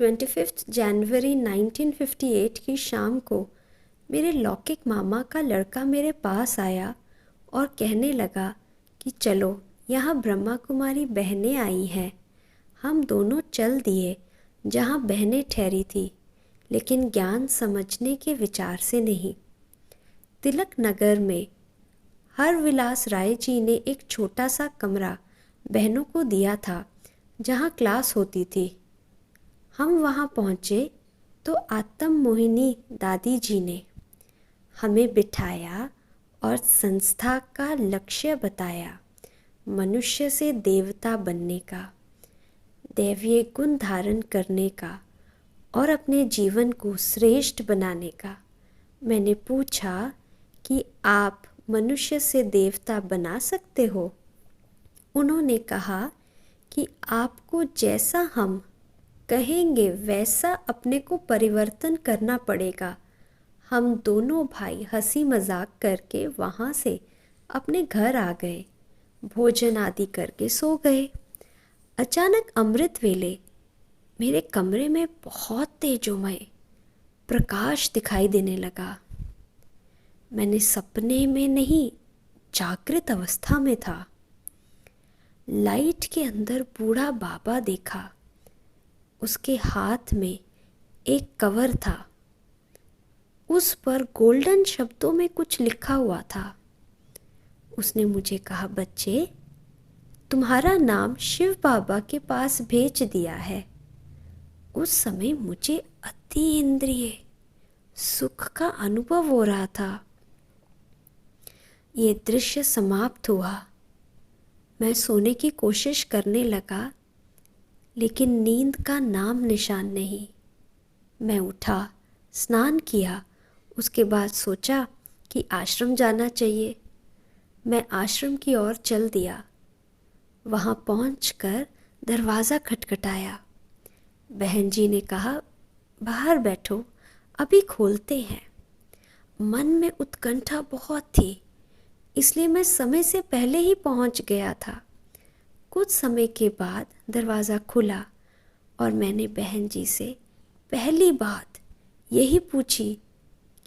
25 जनवरी 1958 की शाम को मेरे लौकिक मामा का लड़का मेरे पास आया और कहने लगा कि चलो, यहाँ ब्रह्मा कुमारी बहनें आई हैं। हम दोनों चल दिए जहाँ बहनें ठहरी थी, लेकिन ज्ञान समझने के विचार से नहीं। तिलक नगर में हरविलास राय जी ने एक छोटा सा कमरा बहनों को दिया था जहाँ क्लास होती थी। हम वहाँ पहुँचे तो आत्म मोहिनी दादी जी ने हमें बिठाया और संस्था का लक्ष्य बताया, मनुष्य से देवता बनने का, दैवीय गुण धारण करने का और अपने जीवन को श्रेष्ठ बनाने का। मैंने पूछा कि आप मनुष्य से देवता बना सकते हो? उन्होंने कहा कि आपको जैसा हम कहेंगे वैसा अपने को परिवर्तन करना पड़ेगा। हम दोनों भाई हंसी मजाक करके वहाँ से अपने घर आ गए, भोजन आदि करके सो गए। अचानक अमृत वेले मेरे कमरे में बहुत तेजोमय प्रकाश दिखाई देने लगा। मैंने सपने में नहीं, जागृत अवस्था में था। लाइट के अंदर बूढ़ा बाबा देखा। उसके हाथ में एक कवर था। उस पर गोल्डन शब्दों में कुछ लिखा हुआ था। उसने मुझे कहा, बच्चे, तुम्हारा नाम शिव बाबा के पास भेज दिया है। उस समय मुझे अति इंद्रिय सुख का अनुभव हो रहा था। ये दृश्य समाप्त हुआ। मैं सोने की कोशिश करने लगा, लेकिन नींद का नाम निशान नहीं। मैं उठा, स्नान किया, उसके बाद सोचा कि आश्रम जाना चाहिए। मैं आश्रम की ओर चल दिया। वहाँ पहुंचकर दरवाज़ा खटखटाया। बहन जी ने कहा, बाहर बैठो, अभी खोलते हैं। मन में उत्कंठा बहुत थी, इसलिए मैं समय से पहले ही पहुंच गया था। कुछ समय के बाद दरवाज़ा खुला और मैंने बहन जी से पहली बात यही पूछी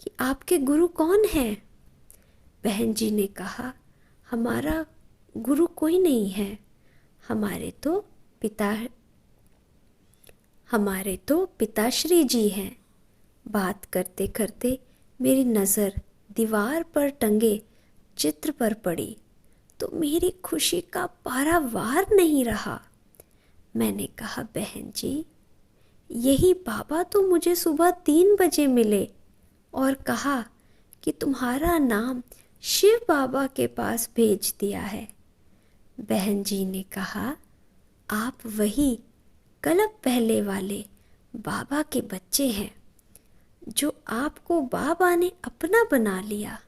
कि आपके गुरु कौन हैं? बहन जी ने कहा, हमारा गुरु कोई नहीं है, हमारे तो पिताश्री जी हैं। बात करते करते मेरी नज़र दीवार पर टंगे चित्र पर पड़ी तो मेरी खुशी का पारावार नहीं रहा। मैंने कहा, बहन जी, यही बाबा तो मुझे सुबह 3 बजे मिले और कहा कि तुम्हारा नाम शिव बाबा के पास भेज दिया है। बहन जी ने कहा, आप वही कल्प पहले वाले बाबा के बच्चे हैं जो आपको बाबा ने अपना बना लिया।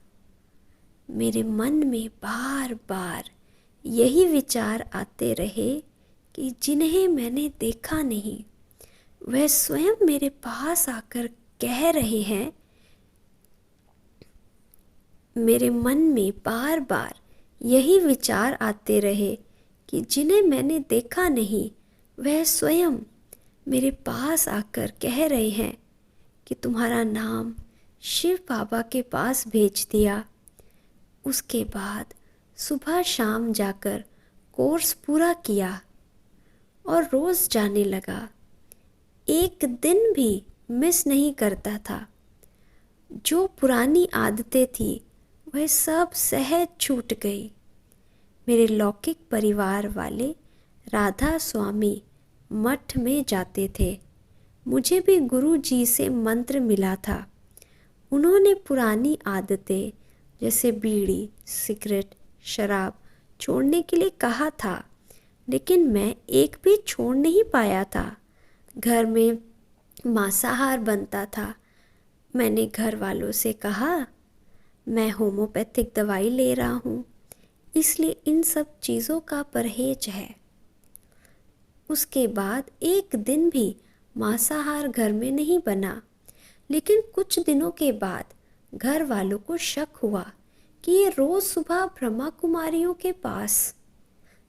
मेरे मन में बार बार यही विचार आते रहे कि जिन्हें मैंने देखा नहीं, वह स्वयं मेरे पास आकर कह रहे हैं। मेरे मन में बार बार यही विचार आते रहे कि जिन्हें मैंने देखा नहीं, वह स्वयं मेरे पास आकर कह रहे हैं कि तुम्हारा नाम शिव बाबा के पास भेज दिया। उसके बाद सुबह शाम जाकर कोर्स पूरा किया और रोज़ जाने लगा। एक दिन भी मिस नहीं करता था। जो पुरानी आदतें थी वह सब सहज छूट गई। मेरे लौकिक परिवार वाले राधा स्वामी मठ में जाते थे। मुझे भी गुरु जी से मंत्र मिला था। उन्होंने पुरानी आदतें जैसे बीड़ी, सिगरेट, शराब छोड़ने के लिए कहा था, लेकिन मैं एक भी छोड़ नहीं पाया था। घर में मांसाहार बनता था। मैंने घर वालों से कहा, मैं होम्योपैथिक दवाई ले रहा हूँ, इसलिए इन सब चीज़ों का परहेज है। उसके बाद एक दिन भी मांसाहार घर में नहीं बना, लेकिन कुछ दिनों के बाद घर वालों को शक हुआ कि ये रोज़ सुबह ब्रह्मा कुमारियों के पास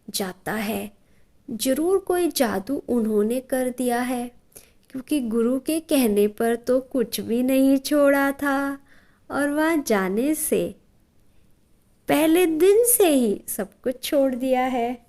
जाता है। जरूर कोई जादू उन्होंने कर दिया है, क्योंकि गुरु के कहने पर तो कुछ भी नहीं छोड़ा था और वहाँ जाने से पहले दिन से ही सब कुछ छोड़ दिया है।